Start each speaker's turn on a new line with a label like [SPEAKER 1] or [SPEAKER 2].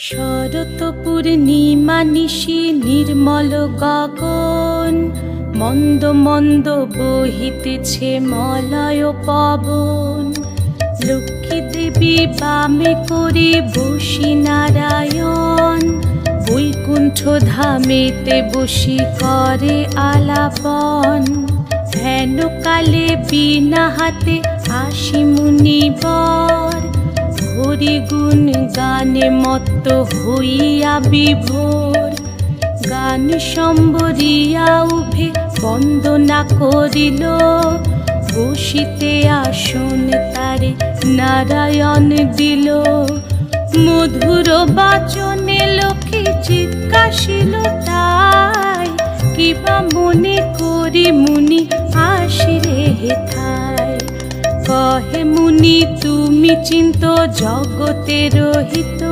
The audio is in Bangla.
[SPEAKER 1] শরৎ পূর্ণিমা নিশি নির্মল গগন, মন্দ মন্দ বহিতেছে মলয় পবন। লক্ষ্মী দেবী বামে করে বসি নারায়ণ, বৈকুণ্ঠ ধামেতে বসি করে আলাপন। হেন কালে বিনা হাতে আসি মুনিবর, হরি গুণ গানে মত্ত হইয়া বিভোর। গান সম্বরিয়া উভে বন্দনা করিল, বসিতে আসন তারে নারায়ণ দিল। মধুর বাচনে লক্ষ্মী জিজ্ঞাসিল তাই, কিবা মনে করি মুনি আসিলে হেথায়। কহে মুনি তুমি চিন্ত জগতের হিত,